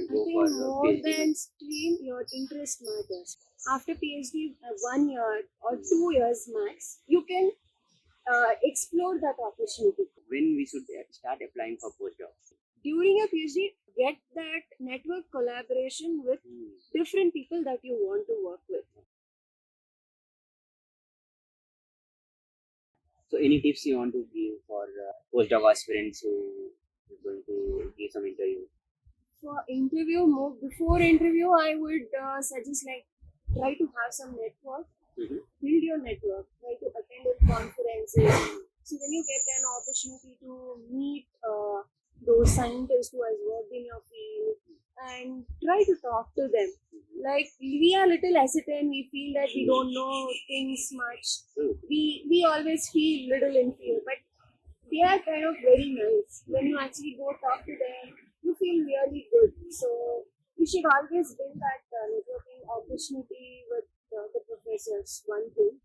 and I go think for more PhD? than stream, your interest matters. After PhD, 1 year or 2 years max, you can explore that opportunity. When we should start applying for postdoc? During your PhD, get that network collaboration with different people that you want to work with. So any tips you want to give for postdoc aspirants who is going to give some interview? For interview, more before interview, I would suggest like try to have some network, build your network, try to attend conferences. So when you get an opportunity to meet those scientists who has worked in your field and try to talk to them. Like we are little hesitant, we feel that we don't know things much. We always feel little in fear, but they are kind of very nice. When you actually go talk to them, you feel really good. So you should always build that networking opportunity with the professors, one thing.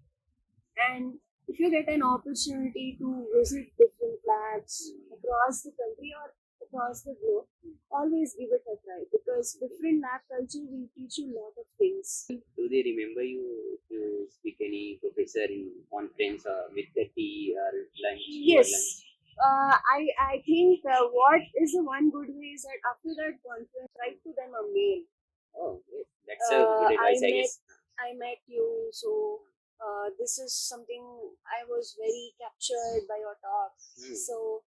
And if you get an opportunity to visit different labs across the country or across the globe, always give it a try because different lab culture will teach you a lot of things. Do they remember you if you speak any professor in conference or with the tea or lunch? Yes. I think what is the one good way is that after that conference, write to them a mail. Oh, yes. That's a good advice, I guess. I met you, so this is something I was very captured by your talk. So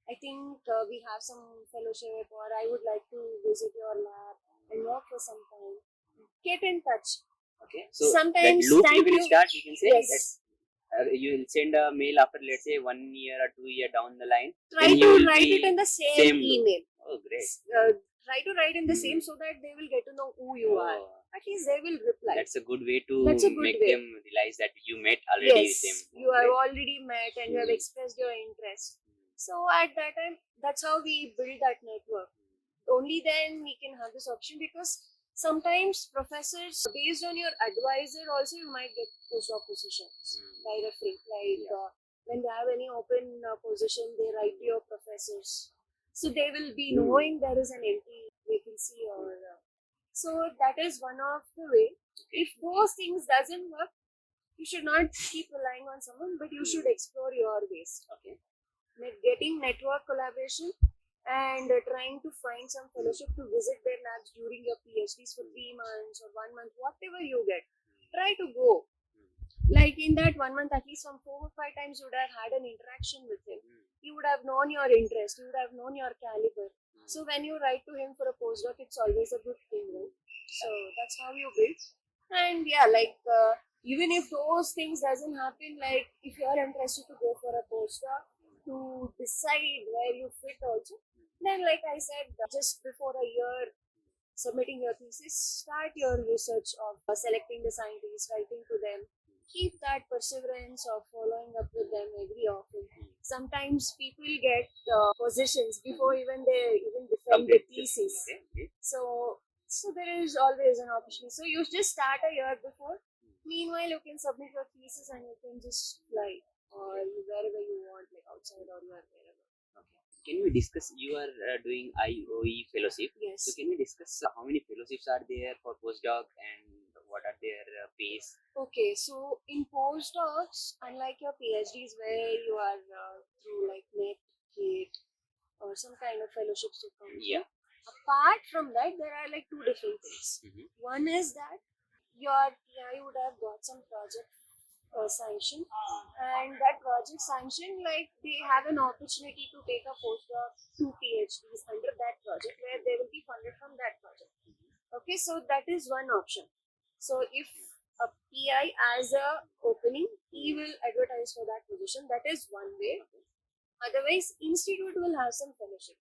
I think we have some fellowship, or I would like to visit your lab and work for some time. Get in touch. Okay. So Sometimes that loop thank you will you. start, you can say Yes. that you will send a mail after, let's say, 1 year or 2 year down the line. Try then you to will write be it in the same loop. email. Oh, great. Try to write in the same so that they will get to know who you are. At least they will reply. That's a good way to That's a good make way. them realize that you met already with them. Yes, you have already met and you have expressed your interest. So at that time, that's how we build that network. Only then we can have this option because sometimes professors, based on your advisor, also you might get postdoc positions by referring. Like when they have any open position, they write to your professors. So they will be knowing there is an empty vacancy or. So that is one of the way. If those things doesn't work, you should not keep relying on someone, but you should explore your ways. Okay. Getting network collaboration and trying to find some fellowship to visit their labs during your PhDs for 3 months or 1 month, whatever you get. Try to go. Like in that 1 month, at least from 4 or 5 times, you would have had an interaction with him. You would have known your interest, you would have known your caliber. So when you write to him for a postdoc, it's always a good thing, right? So that's how you build. And yeah, like even if those things doesn't happen, like if you are interested to go for a postdoc to decide where you fit also, then like I said, just before a year submitting your thesis, start your research of selecting the scientists, writing to them. Keep that perseverance of following up with them every often. Sometimes people get positions before even they even defend the thesis. So there is always an opportunity. So you just start a year before. Meanwhile, you can submit your thesis and you can just fly or wherever you want, like outside or you are wherever. Can we discuss, you are doing IOE fellowship? Yes. So can we discuss how many fellowships are there for postdoc and what are their pays? Okay, so in postdocs, unlike your PhDs where you are through like NET, GATE or some kind of fellowships to come through, apart from that, there are like two different things. One is that your PI would have got some project sanction, and that project sanction, like they have an opportunity to take a postdoc to PhDs under that project where they will be funded from that project. Okay, so that is one option. So if a PI has a opening, he will advertise for that position. That is one way. Otherwise, institute will have some fellowship.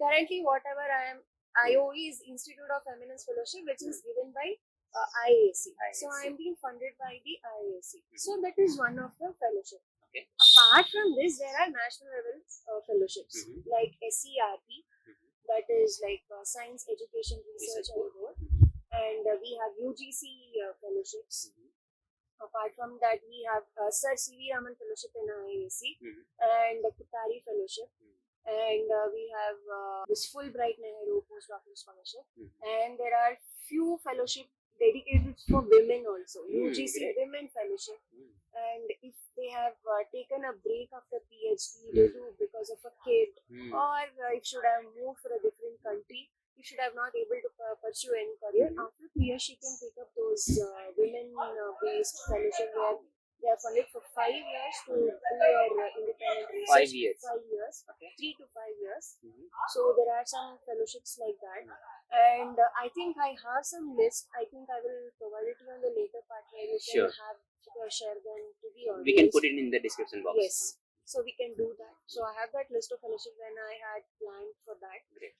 Currently, whatever I am, IOE is Institute of Eminence Fellowship, which is given by IISc. So I am being funded by the IISc. So that is one of the fellowship. Apart from this, there are national level fellowships like SERP, that is like Science Education Research and Board, and we have UGC fellowships. Apart from that, we have Sir C.V. Raman Fellowship in IISc and the Kutari Fellowship. and we have this Fulbright Nehru postdoctoral scholarship, Mhm. and there are few fellowship dedicated for women also, UGC Great. Women Fellowship. Mm. And if they have taken a break after PhD due to because of a kid, Mm. or if should have moved for a different country, you should have not able to pursue any career. Mhm. After PhD, she can take up those women-based fellowship where they are funded for 5 years to do your independent research. 5 years. 5 years, Okay. 3 to 5 years. Mhm. So there are some fellowships like that, and I think I have some list. I think I will provide it to you on the later part where you can Sure. have share them to the audience. We can put it in the description box. Yes, so we can do that. So I have that list of fellowship when I had planned for that. Great.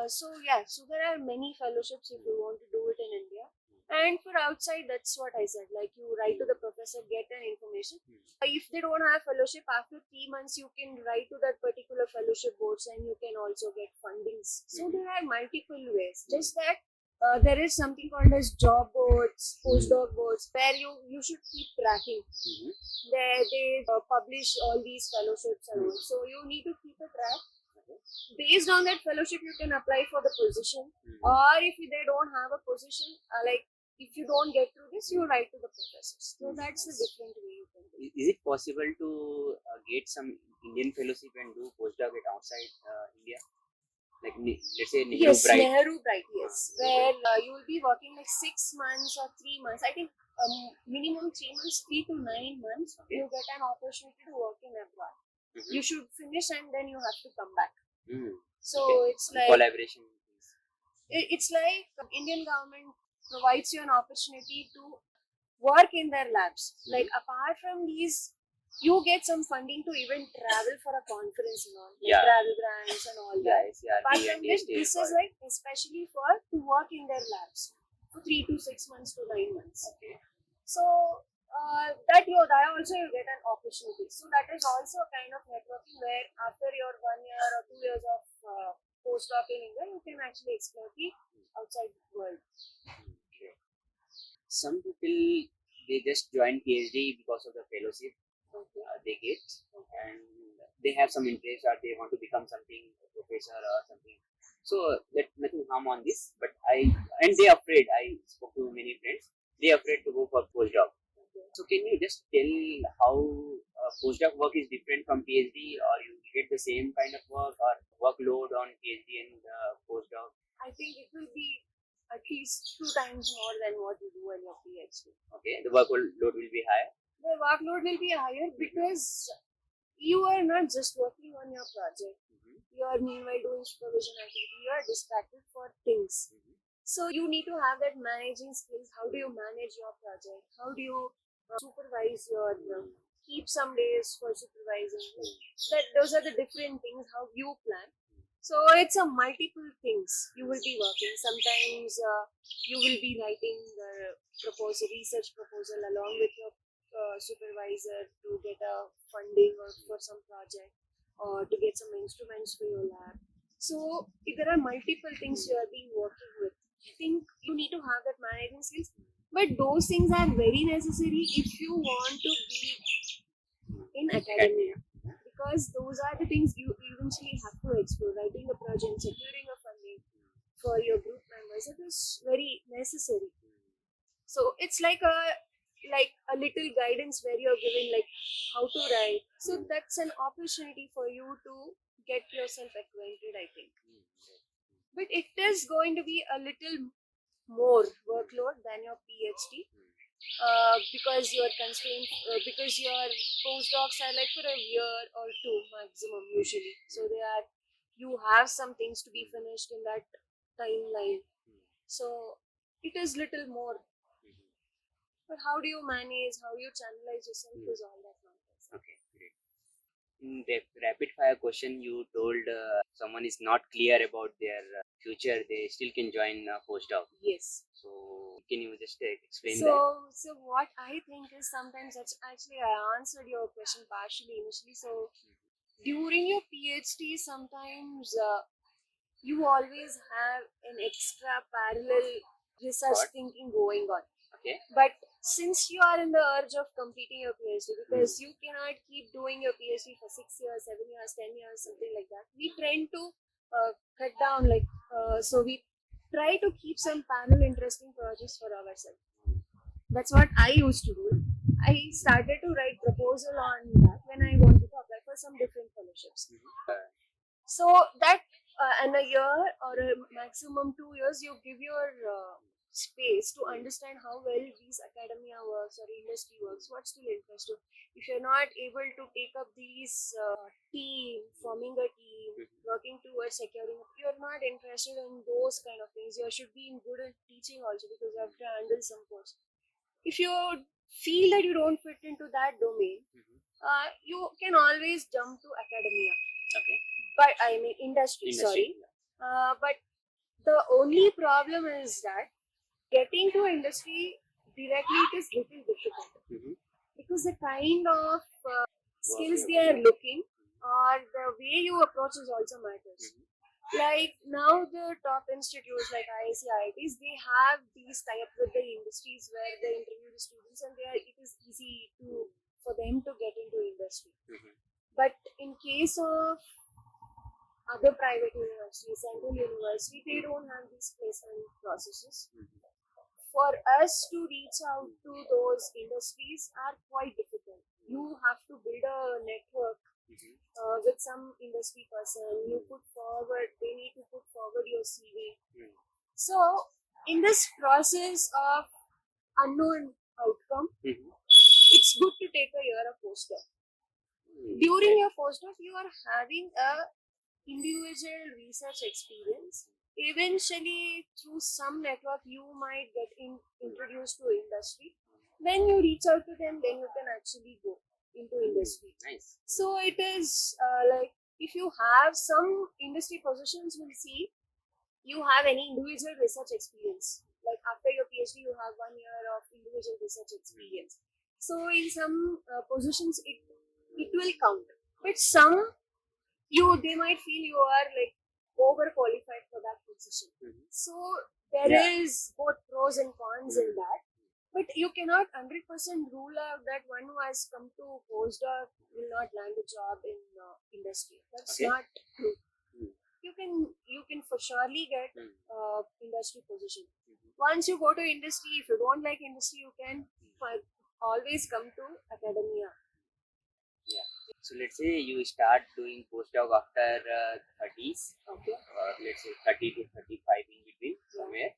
So there are many fellowships if you want to do it in India. And for outside, that's what I said. Like you write to the professor, get an information. If they don't have fellowship, after 3 months, you can write to that particular fellowship boards and you can also get fundings. So there are multiple ways. Just that there is something called as job boards, postdoc boards, where you should keep tracking. Mhm. They publish all these fellowships and all. So you need to keep a track. Based on that fellowship, you can apply for the position. Or if they don't have a position, like if you don't get through this, you write to the professors. So that's the different way you can do. Is it possible to get some Indian fellowship and do postdoc at outside India? Like let's say Nehru Yes, Bright. Nehru Bright, yes. Where you will be working like 6 months or 3 months. I think minimum 3 months, 3 to 9 months, Okay. you get an opportunity to work in abroad. Mhm. You should finish and then you have to come back. Mm. So Okay. it's like Collaboration. it's like Indian government provides you an opportunity to work in their labs. Like apart from these, you get some funding to even travel for a conference and all, like Yeah. travel grants and all that. Yeah, Apart from this, this is like especially for to work in their labs for 3 to 6 months to 9 months. Okay. So that also you get an opportunity. So that is also a kind of networking where after your 1 year or 2 years of postdoc in India, you can actually explore the outside world. Okay. Some people they just join PhD because of the fellowship Okay. they get, and they have some interest or they want to become something, a professor or something. So that nothing harm on this, but they afraid. I spoke to many friends. They afraid to go for postdoc. So can you just tell how postdoc work is different from PhD, or you get the same kind of work or workload on PhD and postdoc? I think it will be at least 2 times more than what you do in your PhD. Okay, the workload will be higher. The workload will be higher because you are not just working on your project. You are meanwhile doing supervision activity. You are distracted for things. So you need to have that managing skills. How do you manage your project? How do you supervise your keep some days for supervising? Those are the different things how you plan. So it's a multiple things you will be working. Sometimes you will be writing the research proposal along with your supervisor to get a funding or for some project or to get some instruments for your lab. So there are multiple things you are being working with. I think you need to have that managing skills, but those things are very necessary if you want to be in academia, because those are the things you eventually have to explore. Writing a project, securing a funding for your group members, it is very necessary. So it's like a little guidance where you're given like how to write. So that's an opportunity for you to get yourself acquainted, I think. But it is going to be a little more workload than your PhD. Because you're constrained, because your postdocs are like for a year or 2 maximum usually. So you have some things to be finished in that timeline. So it is little more. But how do you manage, how you channelize yourself is all that matters. Okay, great. In the rapid fire question, you told someone is not clear about their future, they still can join postdoc. Yes. So can you just explain that? So what I think is sometimes that's actually I answered your question partially initially. So during your PhD, sometimes you always have an extra parallel research What? thinking going on. Okay. But since you are in the urge of completing your PhD, because you cannot keep doing your PhD for 6 years, 7 years, 10 years, something like that, we tend to cut down, so we try to keep some parallel interesting projects for ourselves. That's what I used to do. I started to write proposal on that when I wanted to apply for some different fellowships. So that in a year or a maximum 2 years, you give your space to understand how well these academia works or industry works, what still interests you. If you're not able to take up these team, forming a team, working towards securing, you're not interested in those kind of things. You should be good at teaching also, because you have to handle some course. If you feel that you don't fit into that domain, you can always jump to academia. Okay. But I mean industry. Sorry. But the only problem is that getting to industry directly, it is little difficult, because the kind of skills they are looking or the way you approach is also matters. Like now the top institutes like IISc, IITs, they have these tie-up with the industries where they interview the students, and it is easy for them to get into industry. But in case of other private universities, central university, they don't have these placement processes. For us to reach out to those industries are quite difficult. You have to build a network with some industry person. They need to put forward your CV. So in this process of unknown outcome, it's good to take a year of postdoc. During your postdoc, you are having a individual research experience. Eventually, through some network, you might get introduced to industry. When you reach out to them, then you can actually go into industry. Nice. So it is like if you have some industry positions, we'll see you have any individual research experience. Like after your PhD, you have 1 year of individual research experience. So in some positions, it will count. But some, they might feel you are like overqualified for that position. So there is both pros and cons in that. But you cannot 100% rule out that one who has come to postdoc will not land a job in industry. That's not true. You can for surely get industry position. Once you go to industry, if you don't like industry, you can always come to academia. Yeah. So let's say you start doing postdoc after 30s, Okay. let's say 30 to 35 in between somewhere.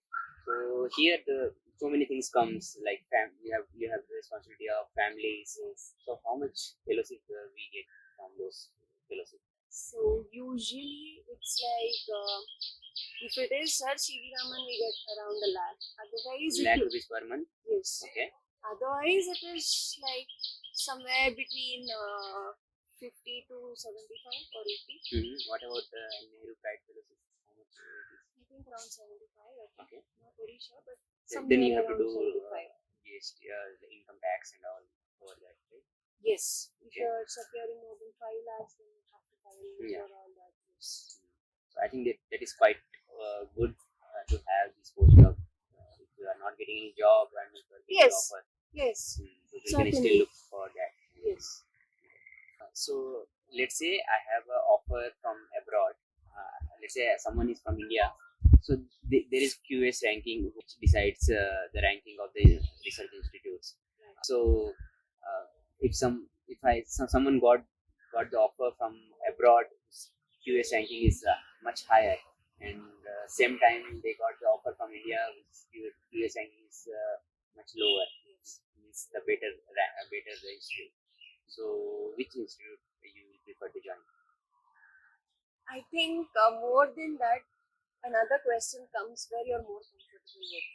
So here so many things comes, like you have the responsibility of families. Yes. So how much fellowship we get from those fellowship? So usually it's like if it is Sir C.V. Raman, we get around a lakh. Otherwise, lakh rupees per month. Yes. Okay. Otherwise, it is like somewhere between 50 to 75 or 80. What about Nehru Pride Fellowship? How much it is? I think around 75. Okay. Not very sure, but Then you have to do 75. GST, the income tax and all for that, right? Yes. If you're securing more than 5 lakhs, then you have to file for all that. Yes. So I think that is quite good to have this postdoc. If you are not getting any job and if you are getting offer, yes, so you can still look for that. Yes. So let's say I have an offer from abroad. Let's say someone is from India. So there is QS ranking which decides the ranking of the research institutes. So if someone got the offer from abroad, QS ranking is much higher, and same time they got the offer from India, which QS ranking is much lower. Means the better institute. So which institute you prefer to join? I think more than that, another question comes where you're more comfortable with.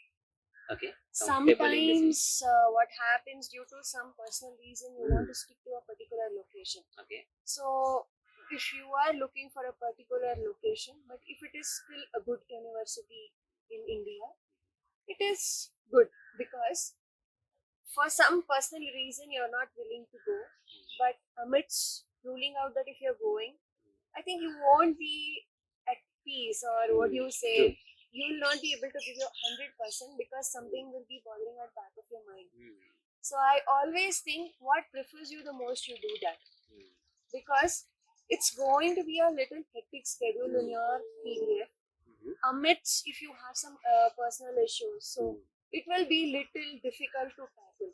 Okay. Sometimes what happens, due to some personal reason, you want to stick to a particular location. Okay. So if you are looking for a particular location, but if it is still a good university in India, it is good, because for some personal reason you're not willing to go, but amidst ruling out that if you're going, I think you won't be at peace, or what you say, you will not be able to give your 100% because something will be bothering at back of your mind. So I always think what prefers you the most, you do that. Because it's going to be a little hectic schedule in your PDF. Amidst if you have some personal issues, so it will be little difficult to tackle.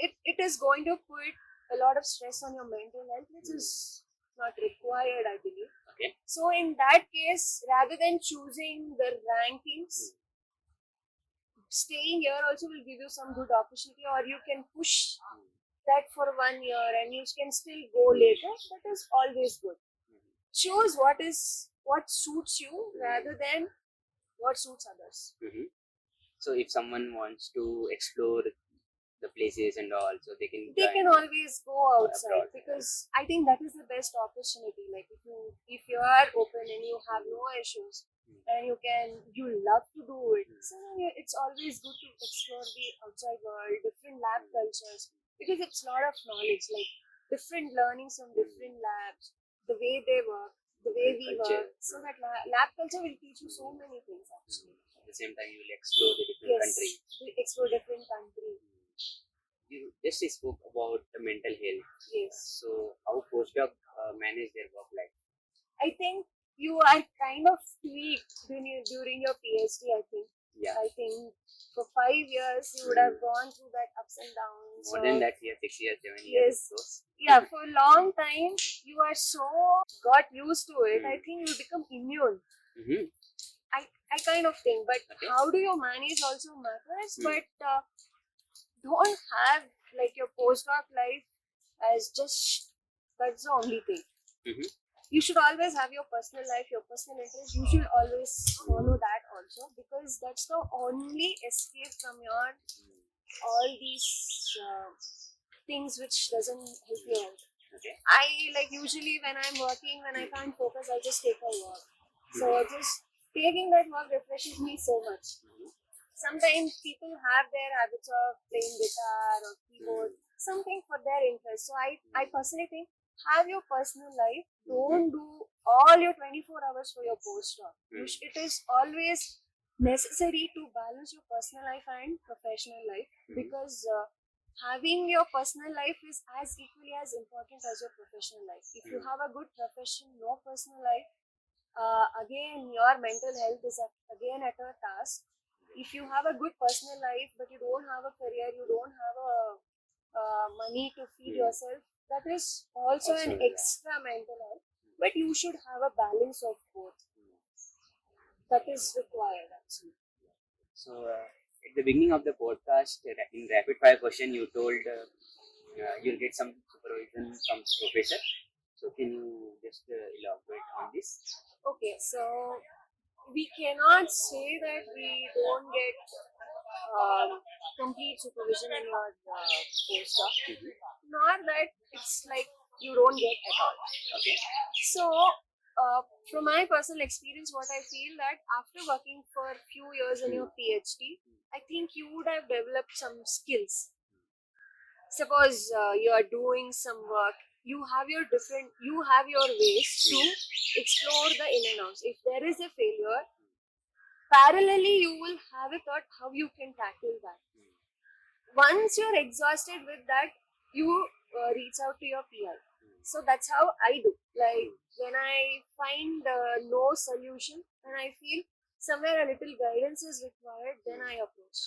It is going to put a lot of stress on your mental health, which is not required, I believe. Okay. So in that case, rather than choosing the rankings, staying here also will give you some good opportunity, or you can push that for 1 year and you can still go later. That is always good. Choose what suits you rather than what suits others. So if someone wants to explore the places and all, so they can always go outside, abroad. because I think that is the best opportunity. Like if you are open and you have no issues and you love to do it, so it's always good to explore the outside world, different lab cultures, because it's a lot of knowledge, like different learnings from different labs, the way they work, the way we Culture. work. So that lab culture will teach you so many things actually. At the same time, you will explore the different country. We explore different country. You just spoke about the mental health. Yes. So how postdoc manage their work life? I think you are kind of tweaked during your PhD, I think. Yeah. I think for 5 years you would have gone through that ups and downs. More than that, 6 years, 7 years. Yes. So. Yeah, for a long time you are so got used to it. I think you become immune. I kind of think, but how do you manage also matters. But don't have like your postdoc life as just that's the only thing. You should always have your personal life, your personal interest. You should always follow that also, because that's the only escape from your all these things which doesn't help you out. I like usually when I'm working, when I can't focus, I just take a walk. So just taking that walk refreshes me so much. Sometimes people have their habits of playing guitar or keyboard, something for their interest. So I personally think, have your personal life. Don't do all your 24 hours for your postdoc. It is always necessary to balance your personal life and professional life, because having your personal life is as equally as important as your professional life. If you have a good profession, no personal life, again your mental health is again at a task. If you have a good personal life but you don't have a career, you don't have a money to feed yourself, that is also an extra mental health. But you should have a balance of both. That is required actually. So at the beginning of the podcast, in rapid fire question, you told you'll get some supervision from professor. So can you just elaborate on this? Okay, so we cannot say that we don't get complete supervision in your postdoc, nor that it's like you don't get at all. Okay. So, from my personal experience, what I feel that after working for a few years in your PhD, I think you would have developed some skills. Suppose you are doing some work, you have your ways to explore the in and outs. If there is a failure, parallelly you will have a thought how you can tackle that. Once you're exhausted with that, you reach out to your PI. So that's how I do. Like when I find no solution and I feel somewhere a little guidance is required, then I approach.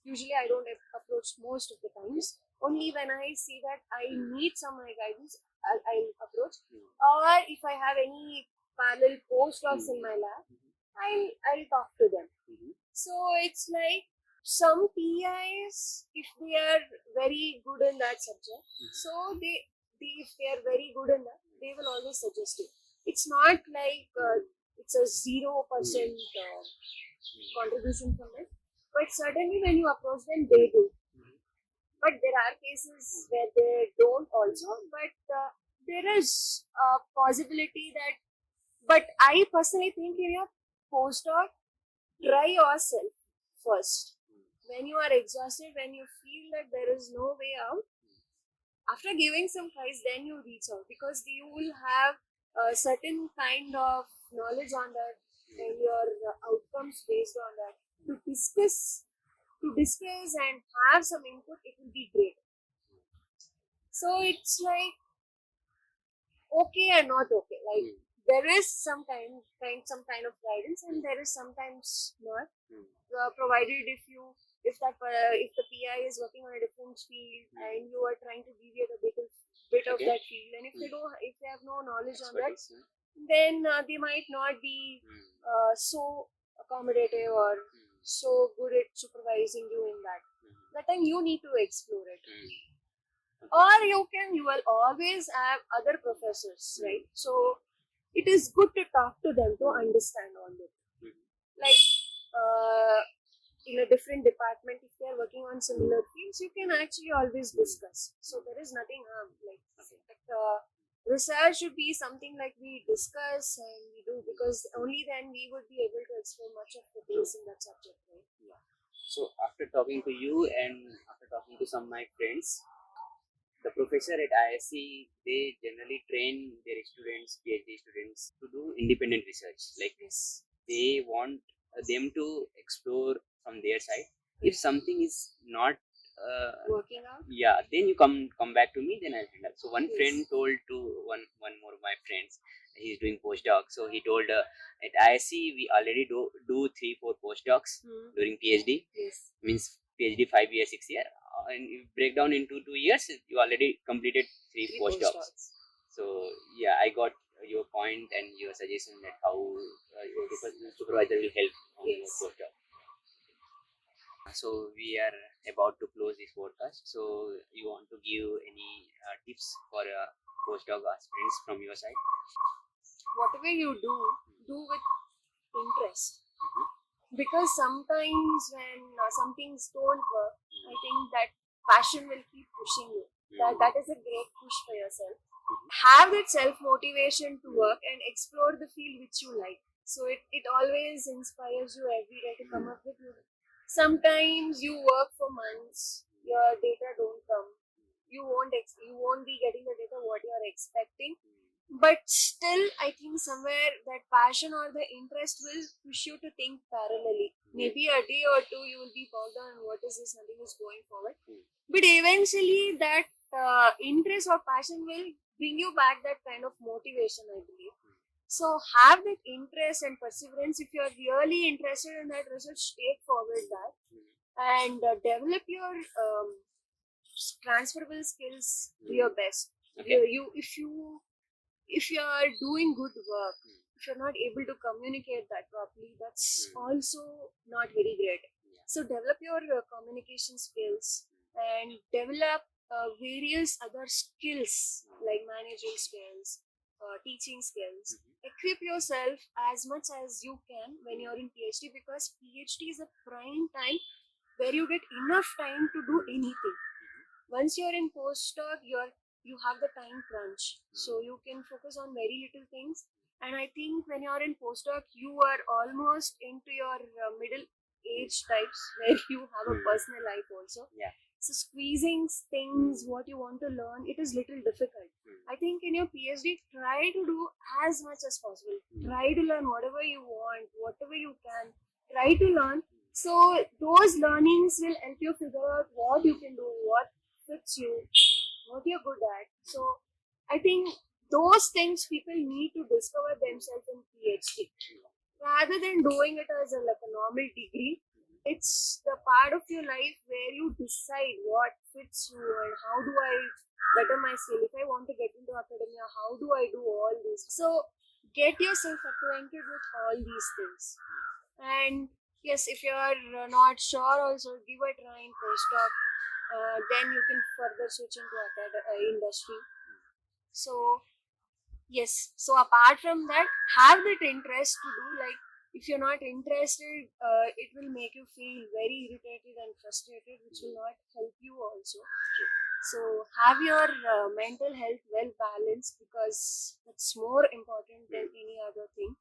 Usually I don't approach most of the times. Only when I see that I need some guidance, I'll approach. Or if I have any parallel postdocs in my lab, I'll talk to them. So it's like some PIs, if they are very good in that subject, so if they are very good in that, they will always suggest it. It's not like it's a 0% contribution from it, but certainly when you approach them, they do. But there are cases where they don't also, but there is a possibility that. But I personally think in your postdoc, try yourself first. When you are exhausted, when you feel that there is no way out, after giving some tries, then you reach out, because you will have a certain kind of knowledge on that and your outcomes based on that to discuss and have some input. It will will be great. So it's like okay and not okay. Like there is some kind of guidance, and there is sometimes not. Provided if the PI is working on a different field and you are trying to deviate a bit of that field, and if they have no knowledge on that, then they might not be so accommodative or so good at supervising you in that. That time you need to explore it. Or you will always have other professors, right? So it is good to talk to them to understand all it. Like in a different department, if they are working on similar fields, you can actually always discuss. So there is nothing research should be something like we discuss and we do, because only then we would be able to explore much of the things in that subject, right? Yeah. So after talking to you and after talking to some of my friends, the professor at IISc, they generally train their students, PhD students, to do independent research. Like they want them to explore from their side. If something is not working out, then you come back to me, then I'll handle. So one friend told to one more of my friends, he's doing postdoc. So he told at IISc we already do 3-4 postdocs during PhD. Means PhD 5 years, 6 years, and you break down into 2 years, you already completed 3 postdocs. So yeah, I got your point and your suggestion that how supervisor will help on postdoc. So we are about to close this podcast. So you want to give any tips for postdoc aspirants from your side? Whatever you do with interest. Because sometimes when some things don't work, I think that passion will keep pushing you. That is a great push for yourself. Have that self-motivation to work and explore the field which you like. So it always inspires you every day to come up with new. Sometimes you work for months, your data don't come. You won't be getting the data what you are expecting. But still, I think somewhere that passion or the interest will push you to think parallelly. Maybe a day or two you will be bogged down what is this, nothing is going forward. But eventually that interest or passion will bring you back that kind of motivation, I believe. So have that interest and perseverance. If you are really interested in that research, take forward that and develop your transferable skills to your best. If you are doing good work, if you're not able to communicate that properly, that's also not very great. So develop your communication skills and develop various other skills like managing skills, teaching skills. Equip yourself as much as you can when you're in PhD, because PhD is a prime time where you get enough time to do anything. Once you're in postdoc, you have the time crunch, so you can focus on very little things. And I think when you're in postdoc, you are almost into your middle age types where you have a personal life also. So squeezing things, what you want to learn, it is little difficult. I think in your PhD, try to do as much as possible. Try to learn whatever you want, whatever you can. Try to learn. So those learnings will help you figure out what you can do, what fits you, what you're good at. So I think those things people need to discover themselves in PhD. Rather than doing it as a normal degree, it's the part of your life where you decide what fits you and how do I better my skill. If I want to get into academia, how do I do all this? So get yourself acquainted with all these things. And yes, if you are not sure, also give a try in postdoc. Then you can further switch into industry. So yes, so apart from that, have that interest to do. Like if you're not interested, it will make you feel very irritated and frustrated, which will not help you also. So have your mental health well balanced, because that's more important than any other thing.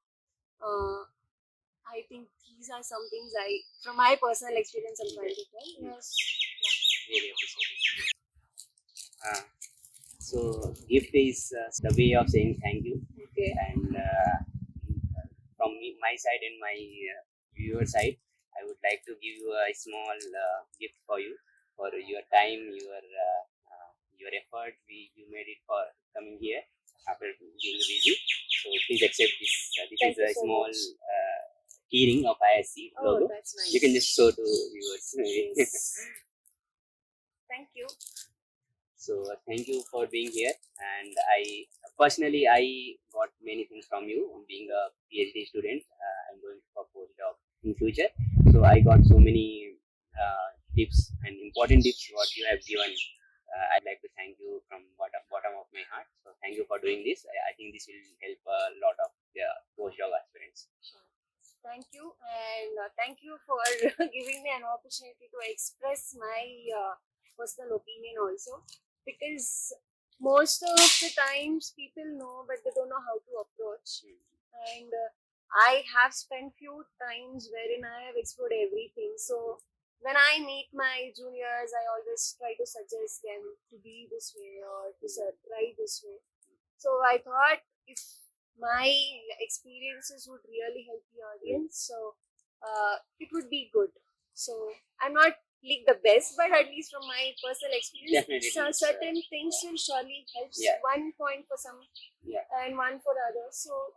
I think these are some things from my personal experience, I'm trying to tell. Yes. Really appreciate it. So gift is the way of saying thank you. Okay. And from my side and my viewer side, I would like to give you a small gift for you. for your time, your effort. You made it for coming here after being busy. So please accept this. This Thank is you a so small much. keyring of IISc Oh, logo. that's nice. You can just show to viewers. Yes. Thank you. So thank you for being here. And I personally got many things from you. Being a PhD student, I'm going for postdoc in future. So I got so many tips and important tips what you have given. I'd like to thank you from bottom of my heart. So thank you for doing this. I think this will help a lot of postdoc aspirants. Sure. Thank you, and thank you for giving me an opportunity to express my personal opinion also, because most of the times people know but they don't know how to approach, and I have spent few times wherein I have explored everything. So when I meet my juniors, I always try to suggest them to be this way or to try this way. So I thought if my experiences would really help the audience, so it would be good. So I'm not like the best, but at least from my personal experience, Definitely. so certain things will surely help. Yeah. One point for some, Yeah. and one for others. So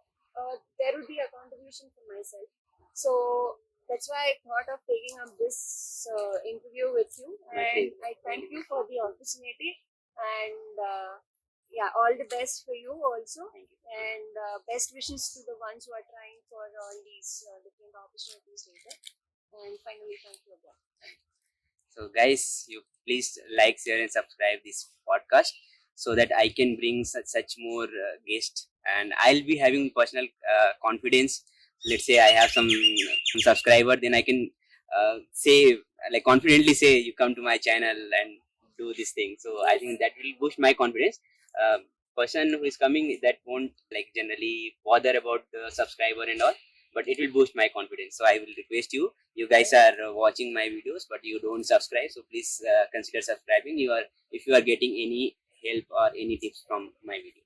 there would be a contribution for myself. So that's why I thought of taking up this interview with you, and I thank you for the opportunity. And yeah, all the best for you also, and best wishes to the ones who are trying for all these different opportunities later. And finally, thank you again. So guys, you please like, share, and subscribe this podcast so that I can bring such more guests, and I'll be having personal confidence. Let's say I have some subscriber, then I can say like confidently say you come to my channel and do this thing. So I think that will boost my confidence. Person who is coming that won't like generally bother about the subscriber and all, but it will boost my confidence. So I will request you guys are watching my videos but you don't subscribe, so please consider subscribing. If you are getting any help or any tips from my video.